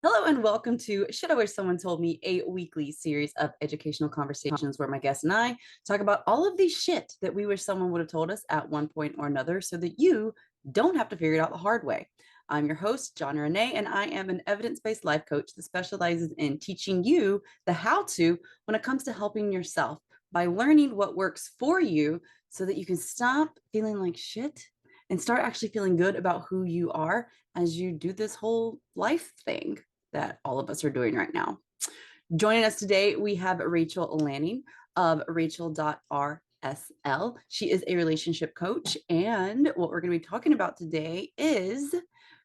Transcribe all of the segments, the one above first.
Hello and welcome to Should I Wish Someone Told Me, a weekly series of educational conversations where my guests and I talk about all of the shit that we wish someone would have told us at one point or another so that you don't have to figure it out the hard way. I'm your host, Johnna Renée, and I am an evidence-based life coach that specializes in teaching you the how-to when it comes to helping yourself by learning what works for you so that you can stop feeling like shit and start actually feeling good about who you are as you do this whole life thing that all of us are doing right now. Joining us today, we have Rachael Lanning of Rachael.RSL. She is a relationship coach. And what we're going to be talking about today is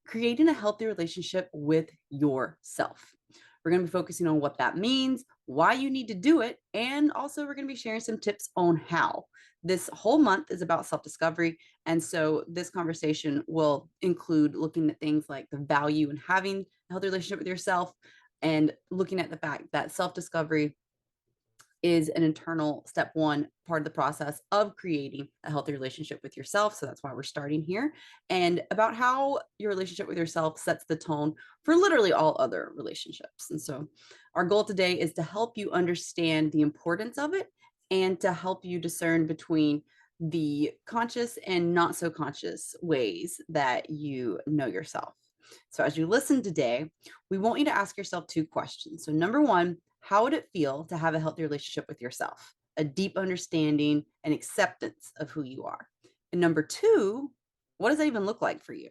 creating a healthy relationship with yourself. We're going to be focusing on what that means, why you need to do it, and also we're going to be sharing some tips on how. This whole month is about self-discovery. And so this conversation will include looking at things like the value in having a healthy relationship with yourself and looking at the fact that self-discovery is an internal step one part of the process of creating a healthy relationship with yourself. So that's why we're starting here, and about how your relationship with yourself sets the tone for literally all other relationships. And so our goal today is to help you understand the importance of it and to help you discern between the conscious and not so conscious ways that you know yourself. So as you listen today, we want you to ask yourself two questions. So number one, how would it feel to have a healthy relationship with yourself? A deep understanding and acceptance of who you are. And number two, what does that even look like for you?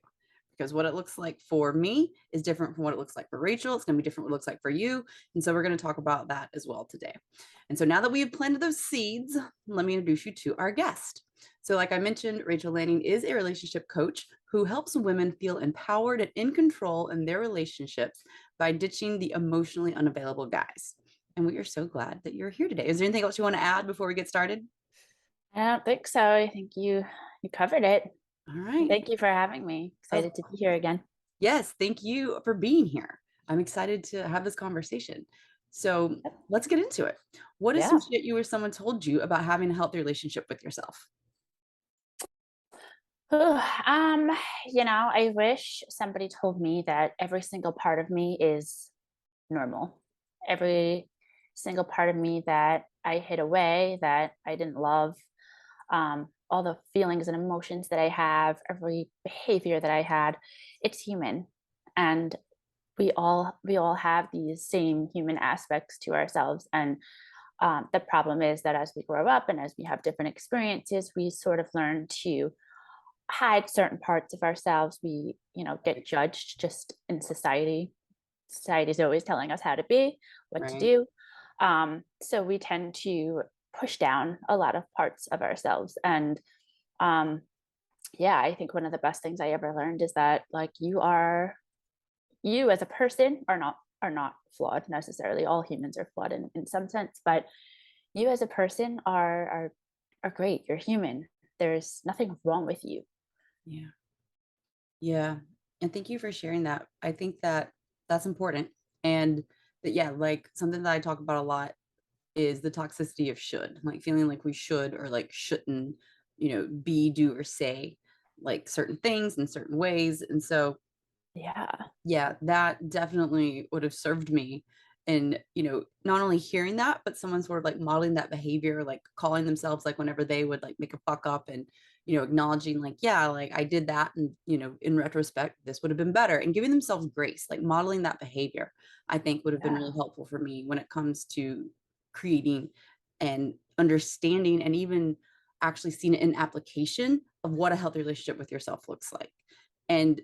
Because what it looks like for me is different from what it looks like for Rachael. It's going to be different what it looks like for you. And so we're going to talk about that as well today. And so now that we've planted those seeds, let me introduce you to our guest. So like I mentioned, Rachael Lanning is a relationship coach who helps women feel empowered and in control in their relationships by ditching the emotionally unavailable guys. And we are so glad that you're here today. Is there anything else you want to add before we get started? I don't think so. I think you covered it. All right. Thank you for having me. Of Excited to be here again. Yes, thank you for being here. I'm excited to have this conversation. So let's get into it. What is some Yeah. shit you wish someone told you about having a healthy relationship with yourself? Um, I wish somebody told me that every single part of me is normal. Every single part of me that I hid away, that I didn't love, all the feelings and emotions that I have, every behavior that I had, it's human. And we all have these same human aspects to ourselves. And the problem is that as we grow up and as we have different experiences, we sort of learn to hide certain parts of ourselves. We, get judged just in society. Society is always telling us how to be, what to Right. do. So we tend to push down a lot of parts of ourselves. And um, yeah, I think one of the best things I ever learned is that like you as a person are not flawed necessarily. All humans are flawed in some sense, but you as a person are great. You're human. There's nothing wrong with you. Yeah. Yeah. And thank you for sharing that. I think that that's important. And that, yeah, like something that I talk about a lot is the toxicity of should, like feeling like we should or like shouldn't, be, do, or say like certain things in certain ways. And so, Yeah. yeah, that definitely would have served me. And, not only hearing that, but someone sort of like modeling that behavior, like calling themselves like whenever they would like make a fuck up and, acknowledging like, yeah, like I did that. And, in retrospect, this would have been better and giving themselves grace, like modeling that behavior, I think would have been Yeah. really helpful for me when it comes to creating and understanding and even actually seeing it in application of what a healthy relationship with yourself looks like. And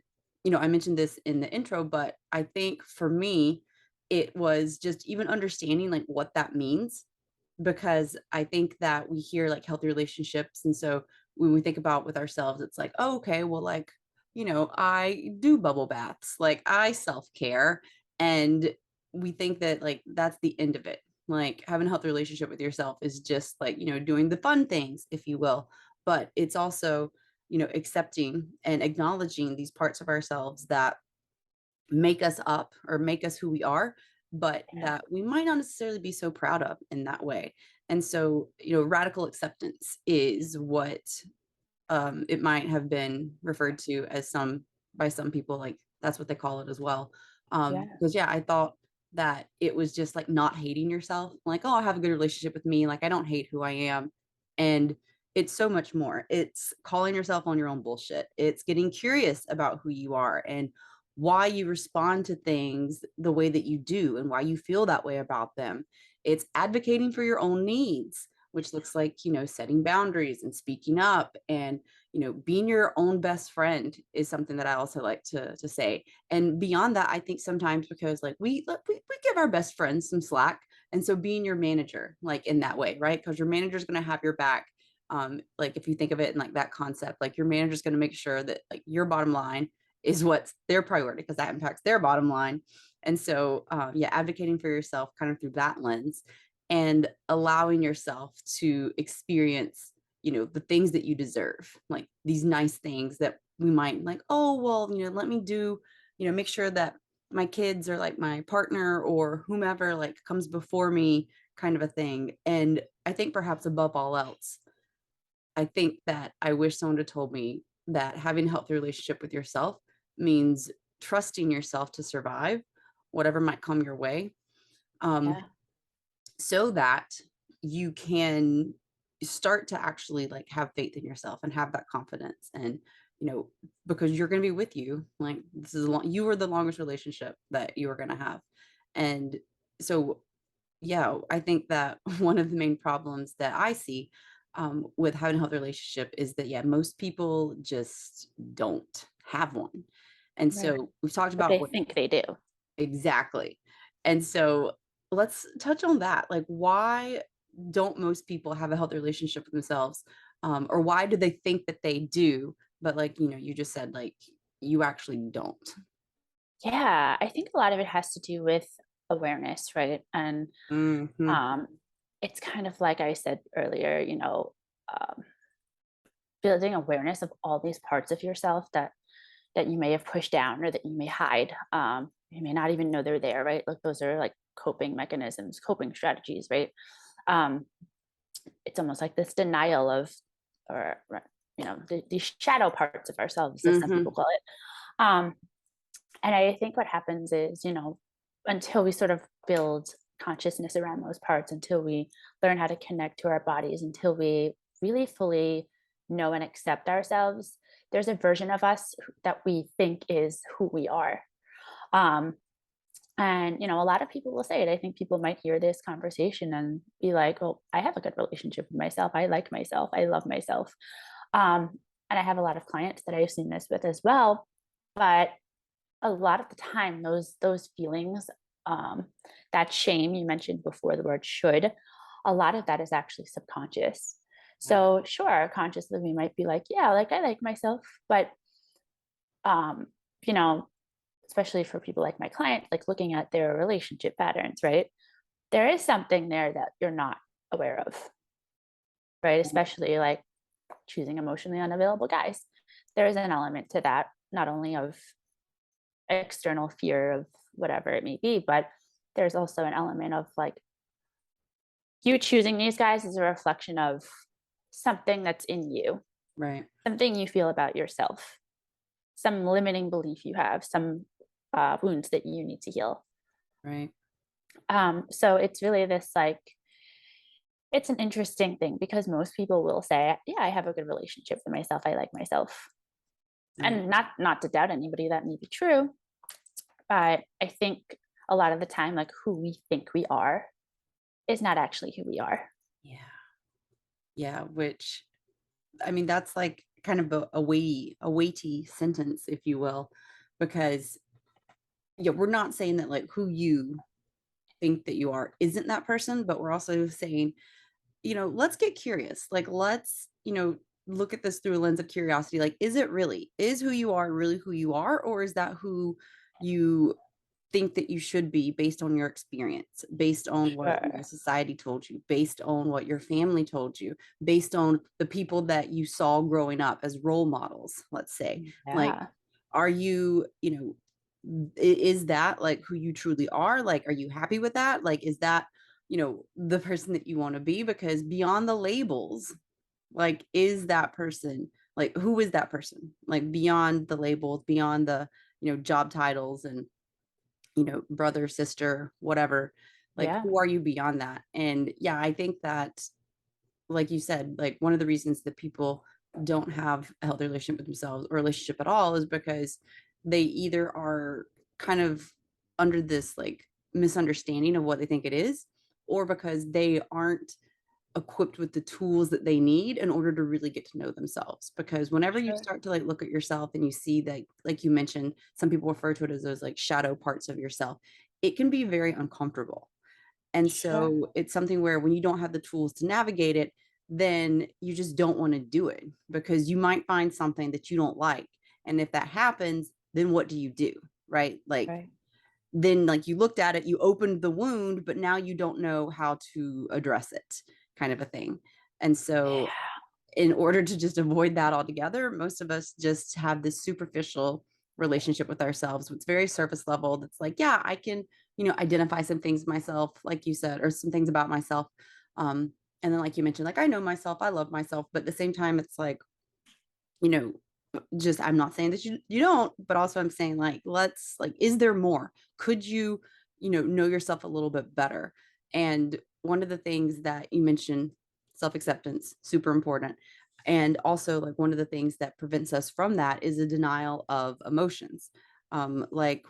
I mentioned this in the intro, but I think for me, it was just even understanding like what that means, because I think that we hear like healthy relationships. And so when we think about with ourselves, it's like, oh, okay, well, like, I do bubble baths, like I self-care. And we think that like that's the end of it. Like having a healthy relationship with yourself is just like, doing the fun things, if you will. But it's also, accepting and acknowledging these parts of ourselves that make us up or make us who we are, but Yeah. that we might not necessarily be so proud of in that way. And so, radical acceptance is what it might have been referred to as some by some people, like that's what they call it as well. Yeah. Because yeah, I thought that it was just like not hating yourself, like, oh, I have a good relationship with me, like I don't hate who I am. And it's so much more. It's calling yourself on your own bullshit. It's getting curious about who you are and why you respond to things the way that you do and why you feel that way about them. It's advocating for your own needs, which looks like, setting boundaries and speaking up, and being your own best friend is something that I also like to say. And beyond that, I think sometimes, because like we give our best friends some slack, and so being your manager, like in that way, right? Because your manager is going to have your back. Like if you think of it in like that concept, like your manager is going to make sure that like your bottom line is what's their priority, because that impacts their bottom line. And so yeah, advocating for yourself kind of through that lens, and allowing yourself to experience the things that you deserve, like these nice things that we might like, oh well, let me do, make sure that my kids or like my partner or whomever like comes before me, kind of a thing. And I think perhaps above all else, I think that I wish someone had told me that having a healthy relationship with yourself means trusting yourself to survive whatever might come your way, um, Yeah. so that you can start to actually like have faith in yourself and have that confidence. And because you're going to be with you, like this is you were the longest relationship that you were going to have. And so yeah, I think that one of the main problems that I see, with having a healthy relationship, is that yeah, most people just don't have one. And Right. so we've talked But about they what think they do. exactly. And so let's touch on that. Like, why don't most people have a healthy relationship with themselves? Or why do they think that they do? But like, you just said like you actually don't. Yeah, I think a lot of it has to do with awareness, right? And Hmm. um, it's kind of like I said earlier, um, building awareness of all these parts of yourself that you may have pushed down or that you may hide. You may not even know they're there, right? Like those are like coping mechanisms, coping strategies, right? Um, it's almost like this denial of, or the shadow parts of ourselves, as some people Hmm. call it. Um, and I think what happens is, until we sort of build consciousness around those parts, until we learn how to connect to our bodies, until we really fully know and accept ourselves, there's a version of us that we think is who we are. Um, and a lot of people will say it. I think people might hear this conversation and be like, "Oh, I have a good relationship with myself. I like myself. I love myself." And I have a lot of clients that I've seen this with as well. But a lot of the time, those feelings, um, that shame you mentioned before, the word should, a lot of that is actually subconscious. Yeah. So sure, consciously we might be like, yeah, like I like myself, but um, you know, especially for people like my client, like looking at their relationship patterns, right? There is something there that you're not aware of, right? Especially like choosing emotionally unavailable guys. There is an element to that, not only of external fear of whatever it may be, but there's also an element of like you choosing these guys is a reflection of something that's in you, Right. something you feel about yourself, some limiting belief you have, some wounds that you need to heal. Right. So it's really this like it's an interesting thing because most people will say, "Yeah, I have a good relationship with myself. I like myself," Right. and not to doubt anybody, that may be true, but I think a lot of the time, like who we think we are is not actually who we are. Yeah. Yeah. Which, I mean, that's like kind of a weighty sentence, if you will, because yeah, we're not saying that like who you think that you are isn't that person, but we're also saying, let's get curious. Like, let's, look at this through a lens of curiosity. Like, is who you are really who you are, or is that who you think that you should be based on your experience, based on what Sure. society told you, based on what your family told you, based on the people that you saw growing up as role models, let's say. Like, Yeah. are you, is that like who you truly are? Like, are you happy with that? Like, is that, the person that you want to be? Because beyond the labels, like, is that person, like, who is that person? Like, beyond the labels, beyond the, job titles and brother, sister, whatever. Like, Yeah, who are you beyond that? And yeah, I think that, like you said, like one of the reasons that people don't have a healthy relationship with themselves or relationship at all is because they either are kind of under this like misunderstanding of what they think it is, or because they aren't equipped with the tools that they need in order to really get to know themselves. Because whenever you sure. start to like look at yourself and you see that, like you mentioned, some people refer to it as those like shadow parts of yourself, it can be very uncomfortable. And Sure. so it's something where when you don't have the tools to navigate it, then you just don't want to do it because you might find something that you don't like. And if that happens, then what do you do? Right? Like, Right. then like you looked at it, you opened the wound, but now you don't know how to address it, kind of a thing. And so Yeah. in order to just avoid that altogether, most of us just have this superficial relationship with ourselves. It's very surface level. That's like, yeah, I can, identify some things myself, like you said, or some things about myself. And then, like you mentioned, like I know myself, I love myself, but at the same time, it's like, you know, just I'm not saying that you don't, but also I'm saying like let's like is there more? Could you, know yourself a little bit better? And one of the things that you mentioned, self-acceptance, super important. And also like one of the things that prevents us from that is a denial of emotions. Like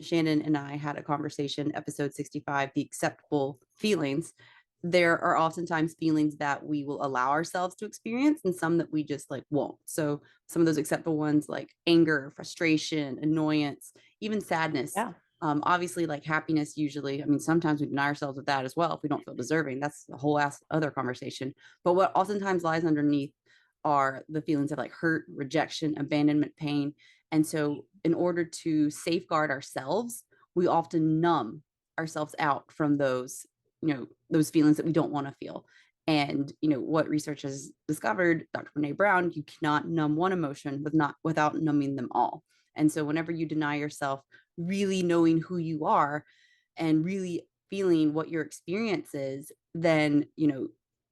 Shannon and I had a conversation, episode 65, the acceptable feelings. There are oftentimes feelings that we will allow ourselves to experience and some that we just like won't. So some of those acceptable ones like anger, frustration, annoyance, even sadness. Yeah. Obviously, like happiness, usually, I mean, sometimes we deny ourselves of that as well if we don't feel deserving. That's a whole ass other conversation. But what oftentimes lies underneath are the feelings of like hurt, rejection, abandonment, pain. And so, in order to safeguard ourselves, we often numb ourselves out from those feelings that we don't want to feel. And what research has discovered, Dr. Brene Brown, you cannot numb one emotion without numbing them all. And so whenever you deny yourself really knowing who you are and really feeling what your experience is, then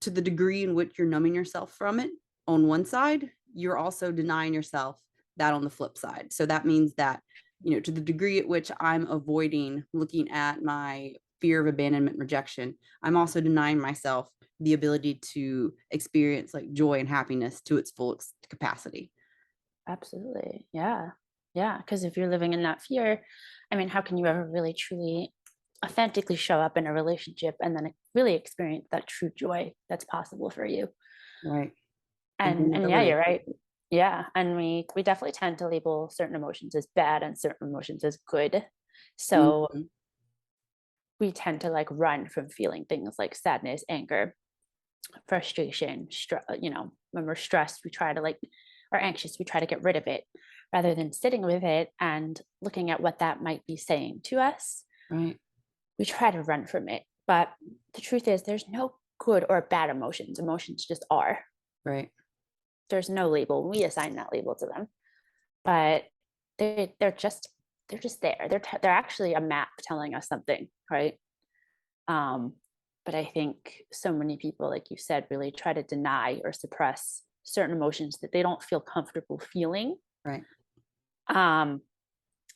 to the degree in which you're numbing yourself from it on one side, you're also denying yourself that on the flip side. So that means that to the degree at which I'm avoiding looking at my fear of abandonment and rejection, I'm also denying myself the ability to experience like joy and happiness to its full capacity. Absolutely. Yeah. Yeah. Because if you're living in that fear, I mean, how can you ever really truly authentically show up in a relationship and then really experience that true joy that's possible for you? Right. And yeah, Availability. you're right. Yeah. And we definitely tend to label certain emotions as bad and certain emotions as good. So Mhm. we tend to like run from feeling things like sadness, anger, frustration, when we're stressed, we try to like, or anxious, we try to get rid of it rather than sitting with it and looking at what that might be saying to us. Right. We try to run from it. But the truth is, there's no good or bad emotions. Emotions just are. Right. There's no label. We assign that label to them, but they're just there. They're actually a map telling us something, right? Um, but I think so many people, like you said, really try to deny or suppress certain emotions that they don't feel comfortable feeling. Right. Um,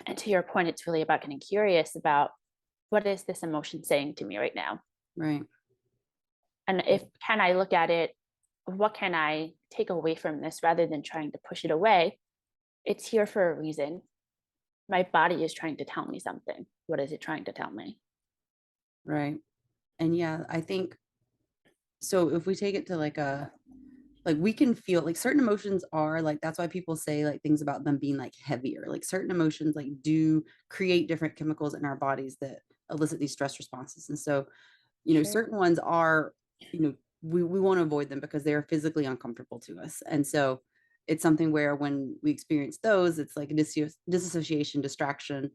and to your point, it's really about getting curious about what is this emotion saying to me right now? Right. And if can I look at it, what can I take away from this rather than trying to push it away? It's here for a reason. My body is trying to tell me something. What is it trying to tell me? Right. And yeah, I think so if we take it to like we can feel like certain emotions are like that's why people say like things about them being like heavier. Like certain emotions like do create different chemicals in our bodies that elicit these stress responses. And so, Sure. certain ones are, we want to avoid them because they are physically uncomfortable to us. And so it's something where when we experience those, it's like a disassociation, distraction.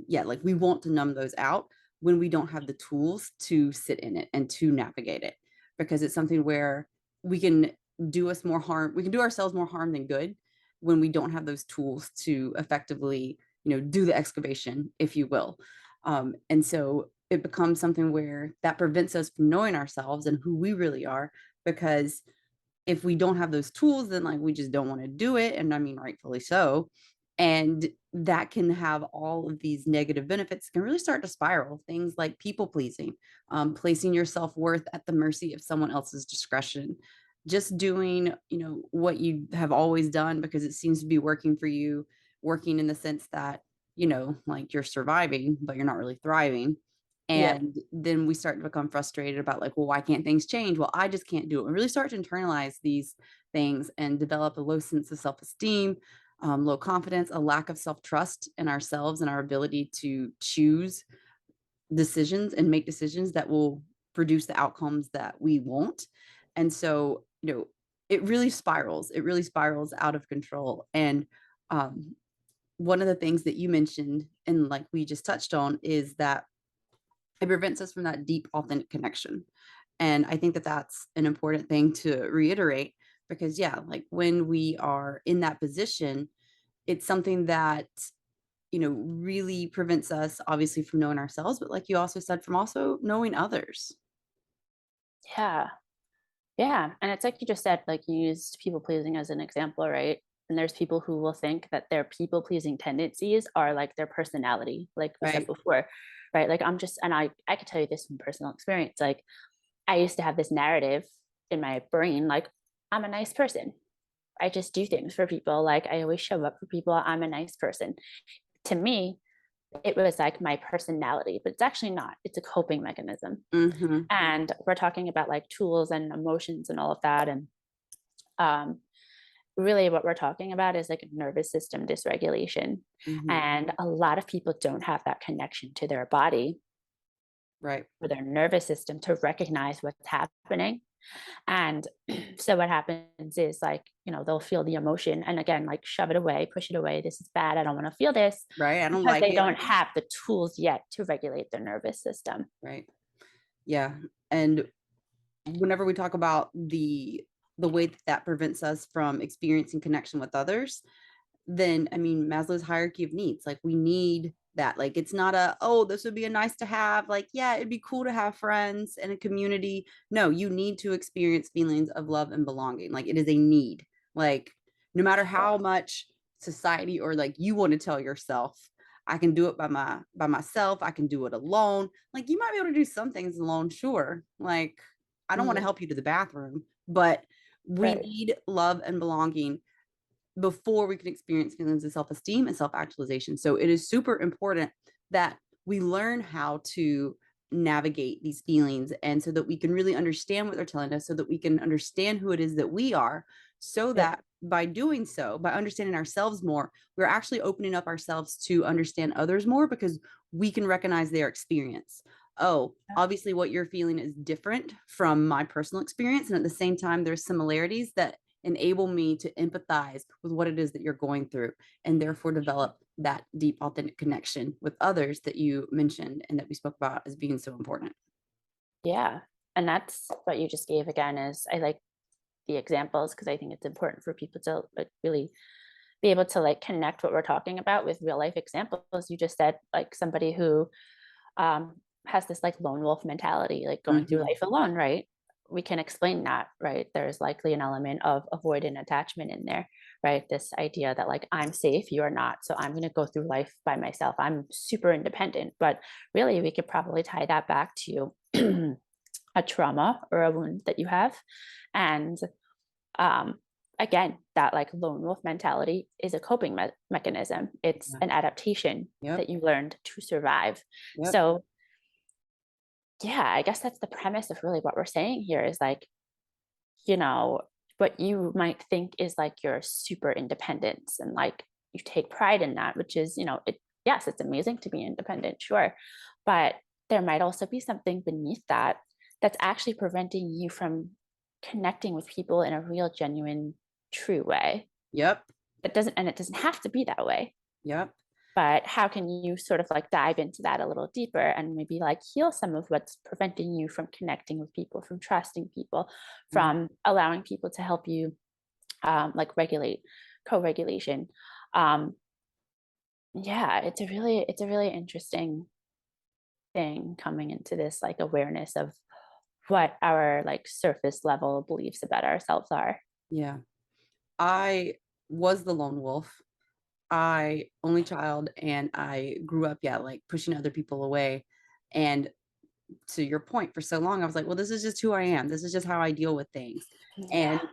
Yeah, like we want to numb those out when we don't have the tools to sit in it and to navigate it because it's something where we can we can do ourselves more harm than good when we don't have those tools to effectively, do the excavation, if you will. And so it becomes something where that prevents us from knowing ourselves and who we really are because if we don't have those tools then like we just don't want to do it, and I mean rightfully so. And that can have all of these negative benefits, can really start to spiral. Things like people pleasing, placing your self-worth at the mercy of someone else's discretion, just doing, what you have always done because it seems to be working for you, working in the sense that, like you're surviving, but you're not really thriving. Yep. And then we start to become frustrated about like, well, why can't things change? Well, I just can't do it. And really start to internalize these things and develop a low sense of self-esteem, low confidence, a lack of self-trust in ourselves and our ability to choose decisions and make decisions that will produce the outcomes that we want. And so, it really spirals. It really spirals out of control. And um, one of the things that you mentioned and like we just touched on is that it prevents us from that deep, authentic connection. And I think that that's an important thing to reiterate because, yeah, like when we are in that position, it's something that, really prevents us obviously from knowing ourselves, but like you also said, from also knowing others. Yeah. Yeah. And it's like you just said, like you used people pleasing as an example, right? And there's people who will think that their people pleasing tendencies are like their personality, like we said Right. before, right? Like I'm just, and I could tell you this from personal experience. Like I used to have this narrative in my brain, like I'm a nice person. I just do things for people. Like I always show up for people. I'm a nice person. To me, it was like my personality, but it's actually not. It's a coping mechanism. Mhm. And we're talking about like tools and emotions and all of that. And um, really, what we're talking about is like nervous system dysregulation. Mhm. And a lot of people don't have that connection to their body Right. or their nervous system to recognize what's happening. And so what happens is like, they'll feel the emotion and again, like shove it away, push it away. This is bad. I don't want to feel this Right. I don't because like they it. don't have the tools yet to regulate their nervous system. Right. Yeah. And whenever we talk about the way that that prevents us from experiencing connection with others, then I mean Maslow's hierarchy of needs, like we need that. Like it's not a, oh, this would be a nice to have, like yeah, it'd be cool to have friends and a community. No, you need to experience feelings of love and belonging. Like it is a need. Like no matter how much society or like you want to tell yourself, I can do it by myself, I can do it alone. Like you might be able to do some things alone, sure. Like I don't want to Yeah, help you to the bathroom, but we right. need love and belonging before we can experience feelings of self-esteem and self-actualization. So it is super important that we learn how to navigate these feelings and so that we can really understand what they're telling us, so that we can understand who it is that we are, so Yep. that by doing so, by understanding ourselves more, we're actually opening up ourselves to understand others more because we can recognize their experience. Oh, obviously what you're feeling is different from my personal experience, and at the same time there's similarities that enable me to empathize with what it is that you're going through, and therefore develop that deep authentic connection with others that you mentioned and that we spoke about as being so important. Yeah. And that's what you just gave again is I like the examples because I think it's important for people to like really be able to like connect what we're talking about with real life examples. You just said like somebody who um, has this like lone wolf mentality, like going through Mhm. life alone, right? We can explain that, right? There's likely an element of avoidant attachment in there, right? This idea that like I'm safe, you're not. So I'm going to go through life by myself. I'm super independent. But really, we could probably tie that back to a trauma or a wound that you have. And um, again, that like lone wolf mentality is a coping mechanism. It's Yeah. an adaptation Yep. that you learned to survive. Yep. So yeah, I guess that's the premise of really what we're saying here is like, you know, what you might think is like your super independence and like you take pride in that, which is, yes, it's amazing to be independent, sure. But there might also be something beneath that that's actually preventing you from connecting with people in a real, genuine, true way. Yep. It doesn't have to be that way. Yep. But how can you sort of like dive into that a little deeper and maybe like heal some of what's preventing you from connecting with people, from trusting people, Yeah. from allowing people to help you like regulate co-regulation. um yeah, it's a really interesting thing coming into this like awareness of what our like surface level beliefs about ourselves are. Yeah. I was the lone wolf. I only child, and I grew up, yeah, like pushing other people away. And to your point, for so long, I was like, well, this is just who I am. This is just how I deal with things. And Yeah.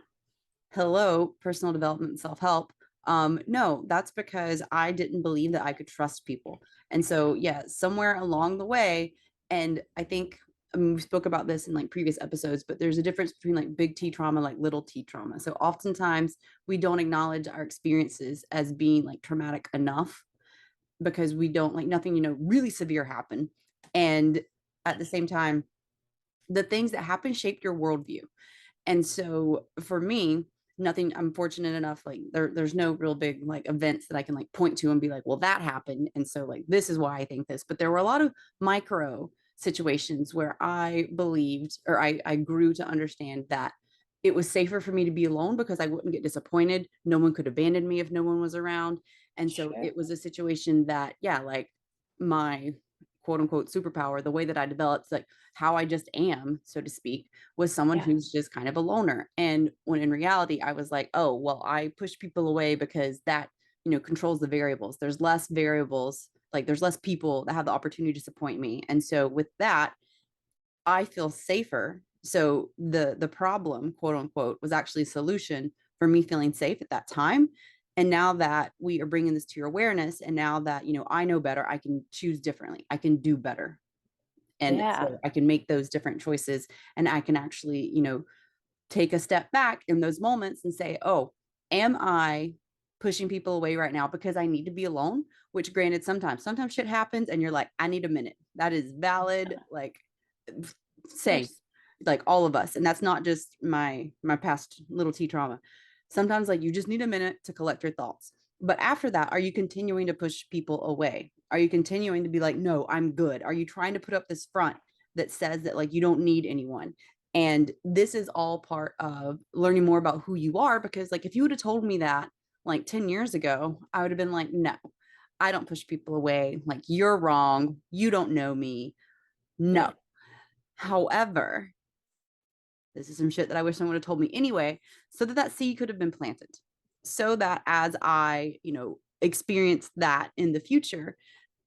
hello, personal development and self-help. No, that's because I didn't believe that I could trust people. And so, yeah, somewhere along the way, and I think, I mean, we spoke about this in like previous episodes, but there's a difference between like big T trauma, like little T trauma. So oftentimes we don't acknowledge our experiences as being like traumatic enough because we don't, like, nothing, really severe happened. And at the same time, the things that happen shaped your worldview. And so for me, nothing, I'm fortunate enough, like there's no real big like events that I can like point to and be like, well, that happened. And so like this is why I think this. But there were a lot of micro situations where I believed, or I grew to understand that it was safer for me to be alone because I wouldn't get disappointed. No one could abandon me if no one was around. And so Sure. it was a situation that, yeah, like my quote unquote superpower, the way that I developed, like how I just am, so to speak, was someone Yeah. who's just kind of a loner. And when in reality, I was like, oh, well, I push people away because that, controls the variables. There's less variables, like there's less people that have the opportunity to disappoint me. And so with that, I feel safer. So the problem, quote unquote, was actually a solution for me feeling safe at that time. And now that we are bringing this to your awareness, and now that, I know better, I can choose differently. I can do better. And Yeah. so I can make those different choices, and I can actually, take a step back in those moments and say, oh, am I pushing people away right now because I need to be alone? Which, granted, sometimes shit happens and you're like, I need a minute. That is valid. Like, Of same, course. like all of us. And that's not just my past little T trauma. Sometimes like you just need a minute to collect your thoughts. But after that, are you continuing to push people away? Are you continuing to be like, no, I'm good? Are you trying to put up this front that says that like you don't need anyone? And this is all part of learning more about who you are. Because like if you would have told me that like 10 years ago, I would have been like, no, I don't push people away. Like, you're wrong. You don't know me. No. Right. However, this is some shit that I wish someone would have told me anyway, so that that seed could have been planted. So that as I, experience that in the future,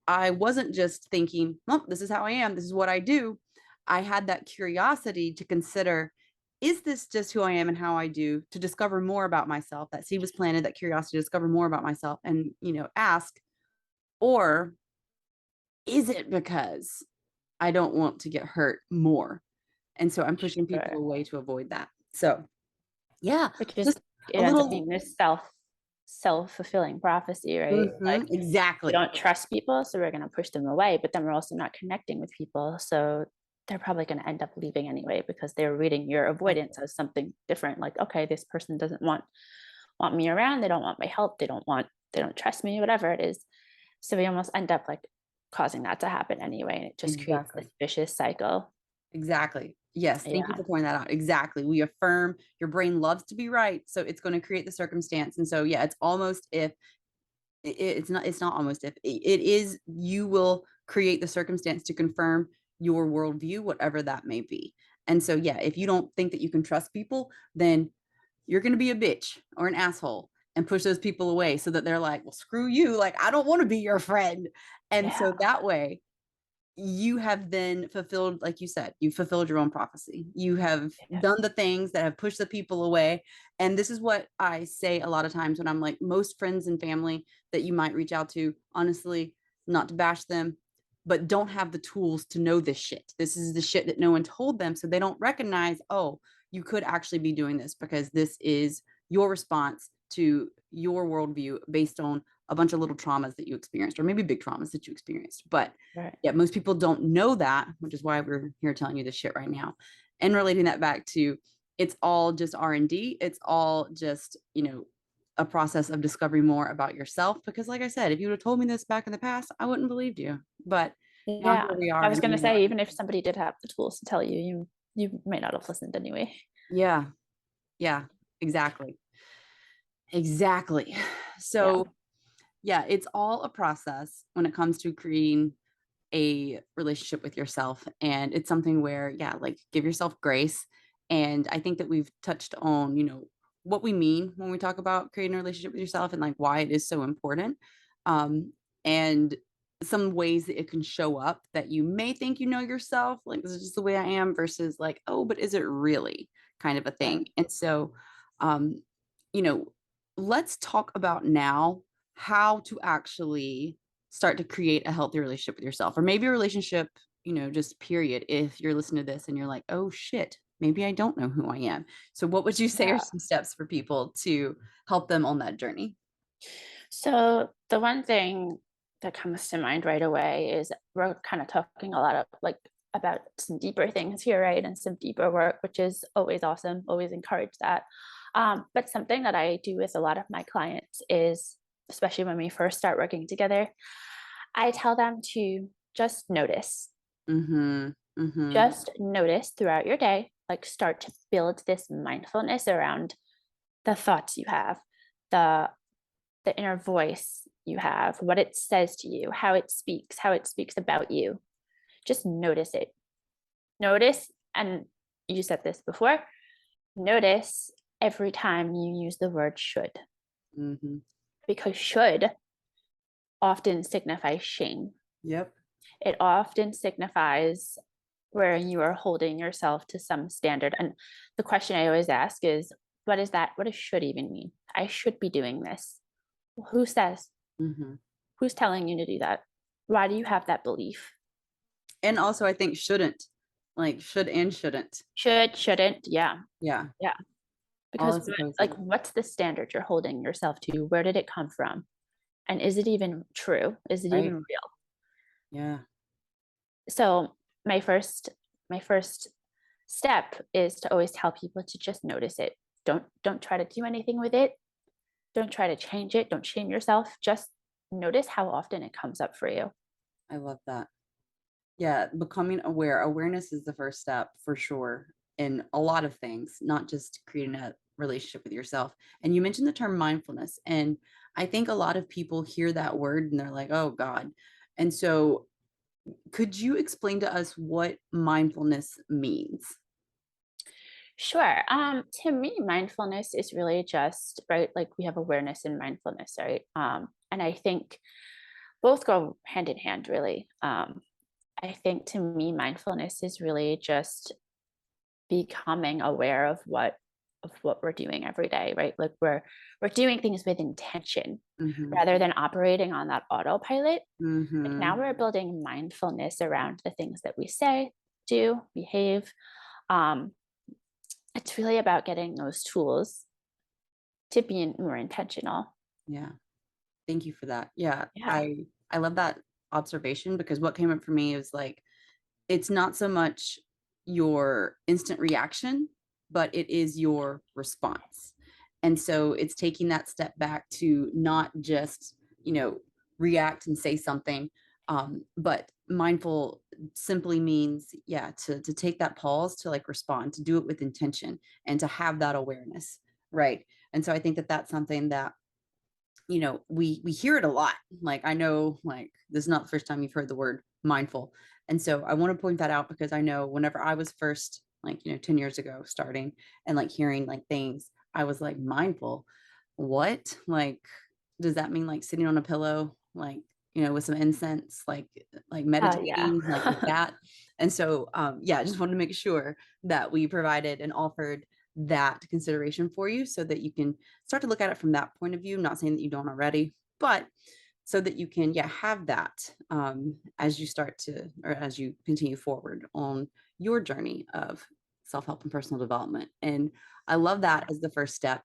I wasn't just thinking, well, this is how I am, this is what I do. I had that curiosity to consider, is this just who I am and how I do, to discover more about myself? That seed was planted, that curiosity to discover more about myself and, ask, or is it because I don't want to get hurt more? And so I'm pushing people Sure. away to avoid that. So, yeah, Which is, just it a ends up little. being this self-fulfilling prophecy, right? Like, Mhm, we exactly. don't trust people, so we're gonna push them away, but then we're also not connecting with people, so they're probably gonna end up leaving anyway because they're reading your avoidance Exactly. as something different. Like, okay, this person doesn't want me around, they don't want my help, they don't trust me, whatever it is. So we almost end up like causing that to happen anyway, and it just creates this Exactly. vicious cycle. Exactly. Yes, thank you Yeah. for pointing that out. Exactly. We affirm, your brain loves to be right, so it's gonna create the circumstance. And so, yeah, it's almost if it's not almost if it is, you will create the circumstance to confirm your worldview, whatever that may be. And so, yeah, if you don't think that you can trust people, then you're going to be a bitch or an asshole and push those people away so that they're like, well, screw you. Like, I don't want to be your friend. And Yeah. so that way, you have then fulfilled, like you said, you fulfilled your own prophecy. You have Yeah. done the things that have pushed the people away. And this is what I say a lot of times when I'm like, most friends and family that you might reach out to, honestly, not to bash them, but don't have the tools to know this shit. This is the shit that no one told them. So they don't recognize, oh, you could actually be doing this because this is your response to your worldview based on a bunch of little traumas that you experienced, or maybe big traumas that you experienced. But Right. yeah, most people don't know that, which is why we're here telling you this shit right now. And relating that back to, it's all just R&D. It's all just, a process of discovering more about yourself. Because like I said, if you would have told me this back in the past, I wouldn't have believed you. But now Yeah. here we I are. was And gonna we say, are. even if somebody did have the tools to tell you, you may not have listened anyway. Yeah. Yeah. Exactly. Exactly. Yeah. So yeah, it's all a process when it comes to creating a relationship with yourself. And it's something where, yeah, like give yourself grace. And I think that we've touched on, what we mean when we talk about creating a relationship with yourself and like why it is so important. And some ways that it can show up that you may think you know yourself, like this is just the way I am, versus like, oh, but is it really kind of a Yeah. thing? And so, um, you know, let's talk about now how to actually start to create a healthy relationship with yourself, or maybe a relationship, just period. If you're listening to this and you're like, oh shit, maybe I don't know who I am. So, what would you say are Yeah. some steps for people to help them on that journey? So the one thing that comes to mind right away is we're kind of talking a lot of like about some deeper things here, right? And some deeper work, which is always awesome, always encourage that. But something that I do with a lot of my clients is, especially when we first start working together, I tell them to just notice. Mhm. Mhm. Just notice throughout your day, like start to build this mindfulness around the thoughts you have, the the inner voice you have, what it says to you, how it speaks about you. Just notice it. Notice, and you said this before, notice every time you use the word should, Mhm. because should often signifies shame. Yep. It often signifies where you are holding yourself to some standard. And the question I always ask is, what is that? What does should even mean? I should be doing this. Well, who says? Mhm. Who's telling you to do that? Why do you have that belief? And also, I think shouldn't, like should and shouldn't. Should, shouldn't, yeah, Yeah. yeah. All Because is like, opposing. what's the standard you're holding yourself to? Where did it come from? And is it even true? Is it even Right. real? Yeah. So my first step is to always tell people to just notice it. Don't try to do anything with it. Don't try to change it. Don't shame yourself. Just notice how often it comes up for you. I love that. Yeah, becoming aware. Awareness is the first step for sure in a lot of things, not just creating a relationship with yourself. And you mentioned the term mindfulness, and I think a lot of people hear that word and they're like, "Oh God." And so, could you explain to us what mindfulness means? Sure. To me, mindfulness is really just right. Like we have awareness and mindfulness, right? And I think both go hand in hand, really. I think to me, mindfulness is really just becoming aware of what we're doing every day, right? Like we're doing things with intention Mhm. rather than operating on that autopilot. Like now Mhm. we're building mindfulness around the things that we say, do, behave. Um, it's really about getting those tools to be more intentional. Yeah. Thank you for that. Yeah, Yeah. I love that observation because what came up for me is like it's not so much your instant reaction, but it is your response. And so it's taking that step back to not just, react and say something, but mindful simply means, yeah, to take that pause to like respond, to do it with intention, and to have that awareness, right? And so I think that that's something that we hear it a lot. Like I know like this is not the first time you've heard the word mindful. And so I want to point that out because I know whenever I was first like 10 years ago starting and like hearing like things, I was like mindful. What? Like does that mean like sitting on a pillow like with some incense like Yeah. meditating like that? And so yeah, I just wanted to make sure that we provided and offered that consideration for you so that you can start to look at it from that point of view. Not saying that you don't already, but so that you can, yeah, have that as you start to, or as you continue forward on your journey of self help and personal development. And I love that as the first step.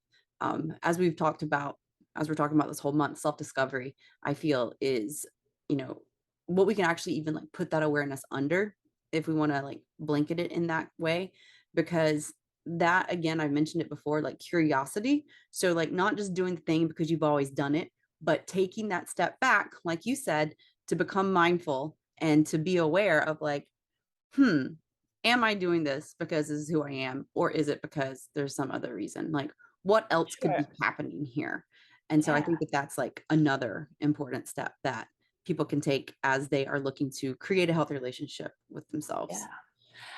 As we've talked about, as we're talking about this whole month, self discovery, I feel is, you know, what we can actually even like put that awareness under if we want to like blanket it in that way, because that again, I mentioned it before, like curiosity. So like not just doing the thing because you've always done it, but taking that step back, like you said, to become mindful and to be aware of like, hmm, am I doing this because this is who I am? Or is it because there's some other reason? Like, what else could be Sure. happening here? And so I Yeah. think that that's like another important step that people can take as they are looking to create a healthy relationship with Yeah. themselves.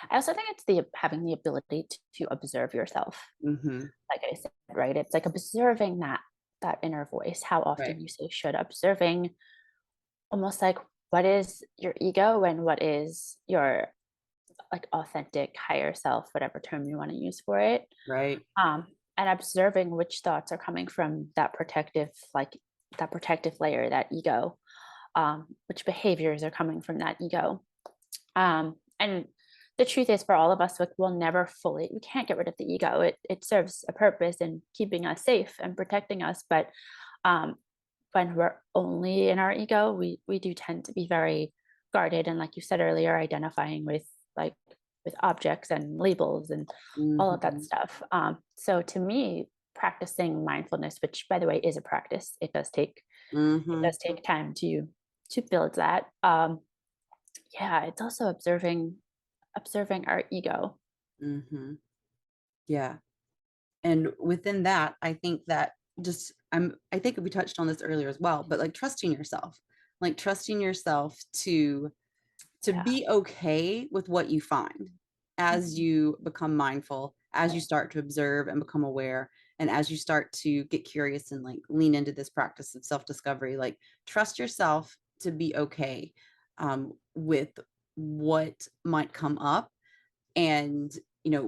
I also think it's the having the ability to observe yourself. Mhm. Like I said, right? It's like observing that inner voice. How Right. often you say should, observing almost like what is your ego and what is your like authentic higher self, whatever term you want to use for it. Right. And observing which thoughts are coming from that protective layer, that ego, which behaviors are coming from that ego. And the truth is, for all of us, like, we can't get rid of the ego. It serves a purpose in keeping us safe and protecting us. But um, when we're only in our ego, we do tend to be very guarded. And like you said earlier, identifying like with objects and labels and all of that Mhm. stuff. So to me, practicing mindfulness, which by the way is a practice, it Mhm. does take time to build that. Yeah, it's also observing our ego. Mhm. Yeah. And within that, I think that I think we touched on this earlier as well, but like trusting yourself. Like trusting yourself to Yeah. be okay with what you find as Mhm. you become mindful, as you start to observe and become aware, and as you start to get curious and like lean into this practice of self-discovery, like trust yourself to be okay with what might come up and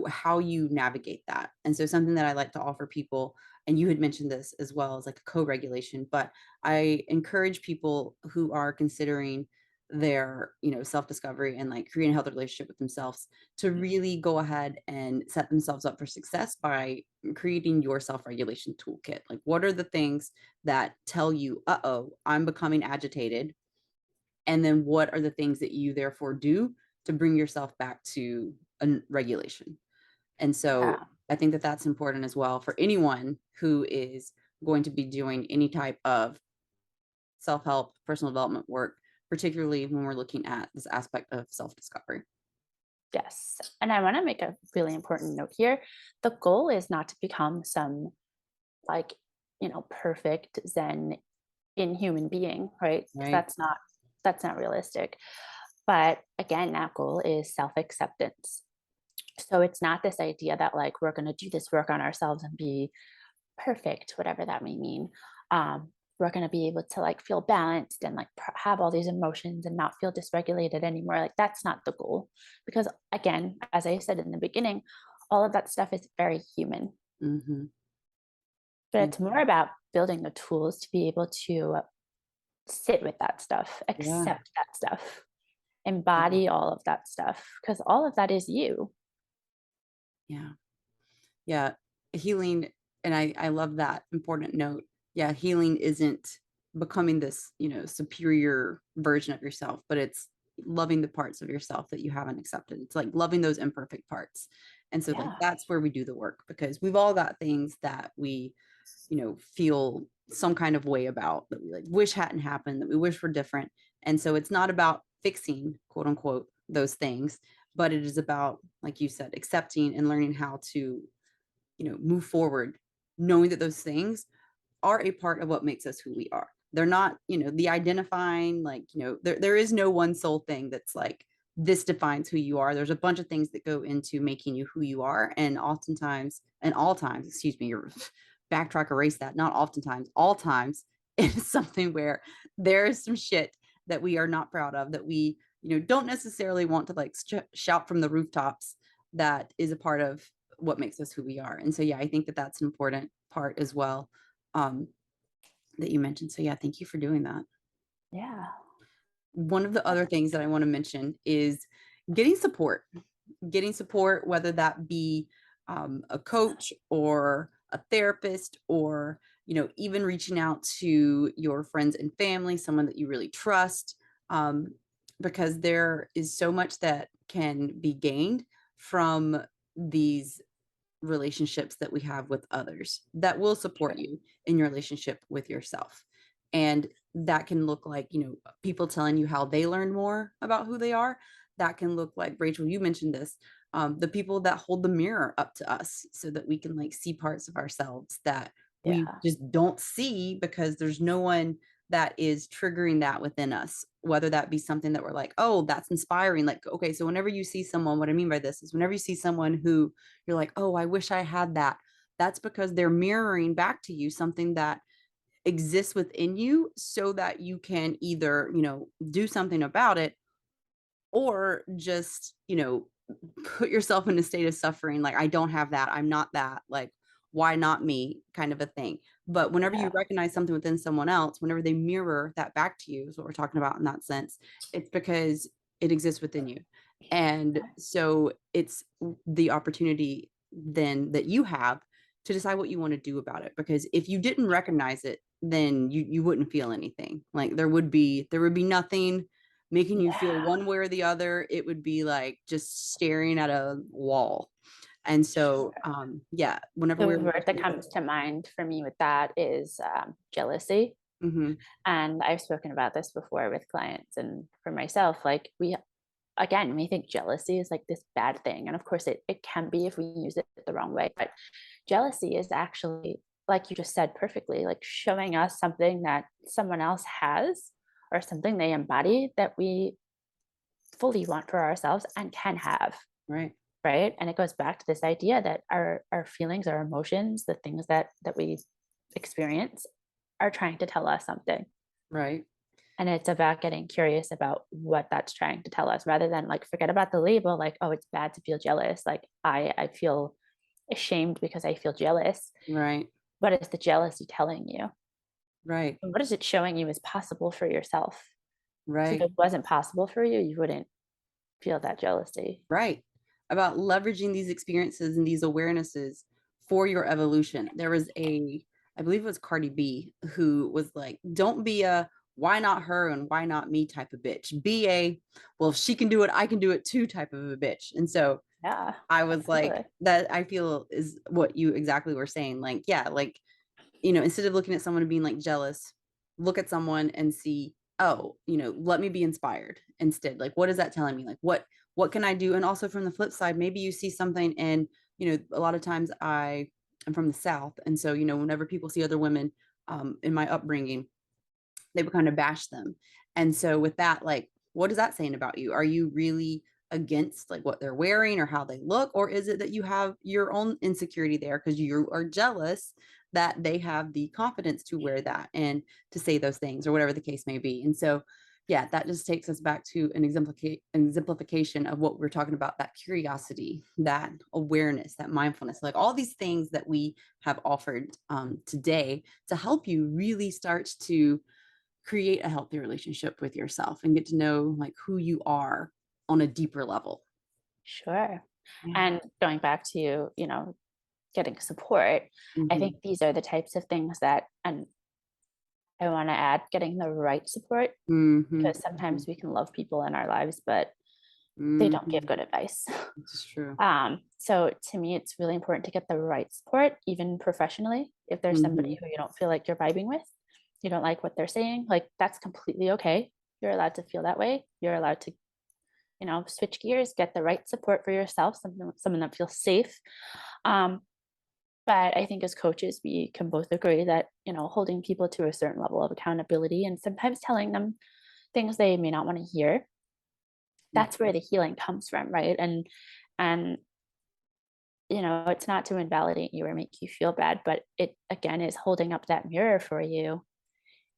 how you navigate that. And so something that I like to offer people, and you had mentioned this as well, as like a co-regulation, but I encourage people who are considering their self-discovery and like creating a healthy relationship with themselves to really go ahead and set themselves up for success by creating your self-regulation toolkit. Like, what are the things that tell you, uh-oh, I'm becoming agitated, and then what are the things that you therefore do to bring yourself back to a regulation. And so Yeah. I think that that's important as well for anyone who is going to be doing any type of self-help, personal development work, particularly when we're looking at this aspect of self-discovery. Yes. And I want to make a really important note here. The goal is not to become some like, perfect Zen inhuman being, right? Because Right. that's not realistic. But again, that goal is self-acceptance. So it's not this idea that like we're going to do this work on ourselves and be perfect, whatever that may mean. We're going to be able to like feel balanced and like have all these emotions and not feel dysregulated anymore. Like that's not the goal. Because again, as I said in the beginning, all of that stuff is very human. Hmm. But Yeah. it's more about building the tools to be able to sit with that stuff, Yeah. accept that stuff, Yeah. embody all of that stuff, because all of that is you. Yeah. Yeah, healing, and I love that important note. Yeah, healing isn't becoming this, superior version of yourself, but it's loving the parts of yourself that you haven't accepted. It's like loving those imperfect parts. And so like Yeah. that's where we do the work because we've all got things that we, feel some kind of way about that we like wish hadn't happened, that we wish were different. And so it's not about fixing, quote unquote, those things, but it is about, like you said, accepting and learning how to move forward, knowing that those things are a part of what makes us who we are. They're not, the identifying, like, there is no one sole thing that's like, this defines who you are. There's a bunch of things that go into making you who you are. And oftentimes, and all times, excuse me, you're backtrack, erase that. Not oftentimes, all times, it is something where there is some shit that we are not proud of, that we, don't necessarily want to like shout from the rooftops, that is a part of what makes us who we are. And so, yeah, I think that that's an important part as well, um, that you mentioned. So, yeah, thank you for doing that. Yeah. One of the other things that I want to mention is getting support. Getting support, whether that be a coach or a therapist, or even reaching out to your friends and family, someone that you really trust, um, because there is so much that can be gained from these relationships that we have with others that will support Sure. you in your relationship with yourself. And that can look like, people telling you how they learn more about who they are. That can look like, Rachel, you mentioned this, the people that hold the mirror up to us so that we can like see parts of ourselves that we Yeah. just don't see because there's no one that is triggering that within us whether that be something that we're like, oh, that's inspiring. Like, okay, so whenever you see someone, what I mean by this is whenever you see someone who you're like, oh, I wish I had that, that's because they're mirroring back to you something that exists within you so that you can either, do something about it or just, put yourself in a state of suffering. Like, I don't have that. I'm not that. Like, why not me? Kind of a thing. But whenever Yeah. you recognize something within someone else, whenever they mirror that back to you, is what we're talking about in that sense. It's because it exists within you. And so it's the opportunity then that you have to decide what you want to do about it. Because if you didn't recognize it, then you wouldn't feel anything. Like there would be nothing making you feel Yeah. one way or the other. It would be like just staring at a wall. And so, Sure. yeah, whenever The we're word that comes to mind for me with that is jealousy. mm-hmm, And I've spoken about this before with clients and for myself. Like, again, we think jealousy is like this bad thing. And of course, it can be if we use it the wrong way. But jealousy is actually, like you just said perfectly, like showing us something that someone else has or something they embody that we fully want for ourselves and can have. right, Right. And it goes back to this idea that our feelings, our emotions, the things that we experience are trying to tell us something. right, And it's about getting curious about what that's trying to tell us rather than like forget about the label, like, oh, it's bad to feel jealous. Like I feel ashamed because I feel jealous. right, What is the jealousy telling you? right, And what is it showing you is possible for yourself? So if right, it wasn't possible for you, you wouldn't feel that jealousy. right. About leveraging these experiences and these awarenesses for your evolution. There was I believe it was Cardi B, who was like, don't be a why not her and why not me type of bitch. Be a, well, if she can do it, I can do it too type of a bitch. And so Yeah, I was like, absolutely. that I feel is what you exactly were saying. Like, yeah, like, instead of looking at someone and being like jealous, look at someone and see, oh, let me be inspired instead. Like, what is that telling me? Like, what can I do? And also from the flip side, maybe you see something and, a lot of times I'm from the South. And so, whenever people see other women in my upbringing, they would kind of bash them. And so with that, like, what is that saying about you? Are you really against like what they're wearing or how they look? Or is it that you have your own insecurity there because you are jealous that they have the confidence to wear that and to say those things or whatever the case may be? And so, yeah, that just takes us back to an exemplification of what we're talking about, that curiosity, that awareness, that mindfulness, like all these things that we have offered today to help you really start to create a healthy relationship with yourself and get to know like who you are on a deeper level. Sure. Yeah. And going back to, getting support, I Mhm. think these are the types of things that, and I want to add getting the right support Mhm. because sometimes we can love people in our lives, but they Mhm. don't give Mhm. good advice. It's true. So to me, it's really important to get the right support, even professionally. If there's somebody Mhm. who you don't feel like you're vibing with, you don't like what they're saying, like that's completely okay. You're allowed to feel that way. You're allowed to, switch gears, get the right support for yourself, someone that feels safe. Um, but I think as coaches, we can both agree that, holding people to a certain level of accountability and sometimes telling them things they may not want to hear, Mhm. that's where the healing comes from, right? And it's not to invalidate you or make you feel bad, but it again is holding up that mirror for you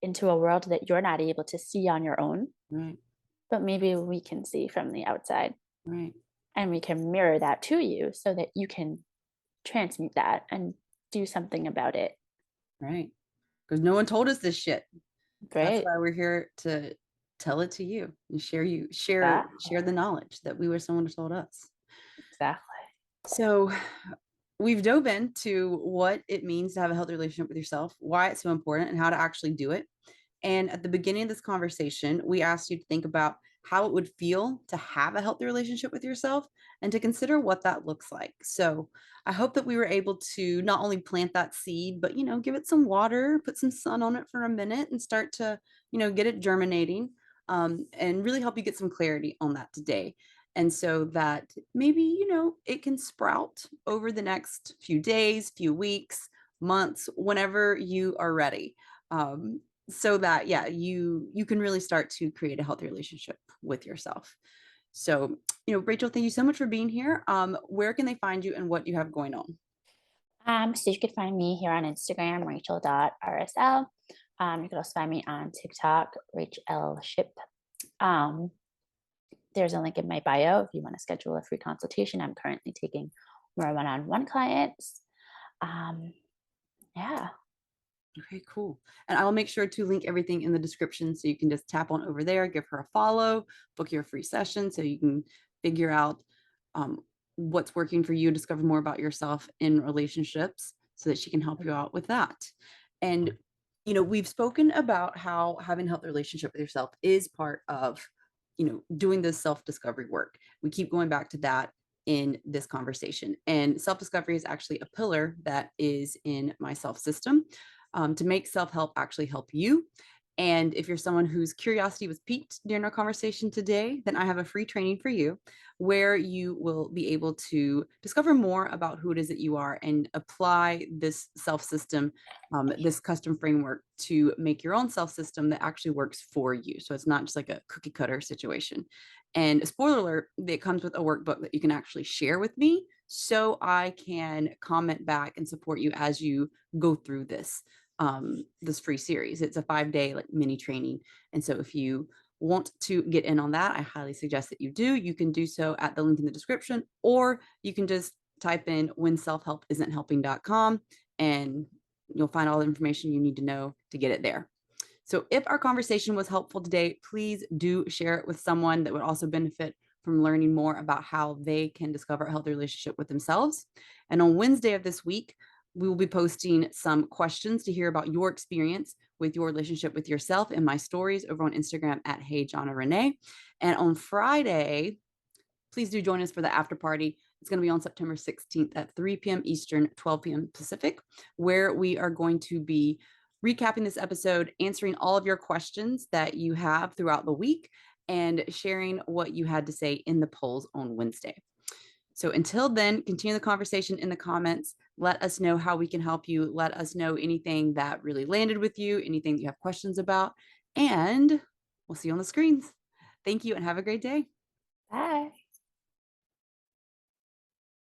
into a world that you're not able to see on your own, Right. but maybe we can see from the outside. Right. And we can mirror that to you so that you can transmute that and do something about it. Right. Because no one told us this shit. That's Right. why we're here to tell it to you and share Exactly. the knowledge that we were someone who told us. Exactly. So we've dove into what it means to have a healthy relationship with yourself, why it's so important, and how to actually do it. And at the beginning of this conversation, we asked you to think about how it would feel to have a healthy relationship with yourself and to consider what that looks like. So I hope that we were able to not only plant that seed, but, give it some water, put some sun on it for a minute and start to, get it germinating and really help you get some clarity on that today. And so that maybe, it can sprout over the next few days, few weeks, months, whenever you are ready. so that, yeah, you can really start to create a healthy relationship with yourself. So, Rachel, thank you so much for being here. Where can they find you and what do you have going on? So you could find me here on Instagram, Rachel.rsl. You could also find me on TikTok, Rachel Ship. Um, there's a link in my bio if you want to schedule a free consultation. I'm currently taking more one-on-one clients. Um, yeah. Okay, cool. And I will make sure to link everything in the description so you can just tap on over there, give her a follow, book your free session so you can figure out um, what's working for you, discover more about yourself in relationships so that she can help you out with that. And, we've spoken about how having a healthy relationship with yourself is part of, doing this self discovery work. We keep going back to that in this conversation. And self discovery is actually a pillar that is in my self system to make self help actually help you. And if you're someone whose curiosity was piqued during our conversation today, then I have a free training for you where you will be able to discover more about who it is that you are and apply this self system, this custom framework to make your own self system that actually works for you. So it's not just like a cookie cutter situation. And spoiler alert, it comes with a workbook that you can actually share with me so I can comment back and support you as you go through this free series. It's a 5-day like mini training. And so if you want to get in on that, I highly suggest that you do. You can do so at the link in the description, or you can just type in whenselfhelpisn'thelping.com and you'll find all the information you need to know to get it there. So if our conversation was helpful today, please do share it with someone that would also benefit from learning more about how they can discover a healthy relationship with themselves. And on Wednesday of this week, we will be posting some questions to hear about your experience with your relationship with yourself in my stories over on Instagram at Hey Johnna Renee. And on Friday, please do join us for the after party. It's going to be on September 16th at 3 p.m. Eastern, 12 p.m. Pacific, where we are going to be recapping this episode, answering all of your questions that you have throughout the week, and sharing what you had to say in the polls on Wednesday. So until then, continue the conversation in the comments. Let us know how we can help you. Let us know anything that really landed with you, anything that you have questions about, and we'll see you on the screens. Thank you and have a great day. Bye.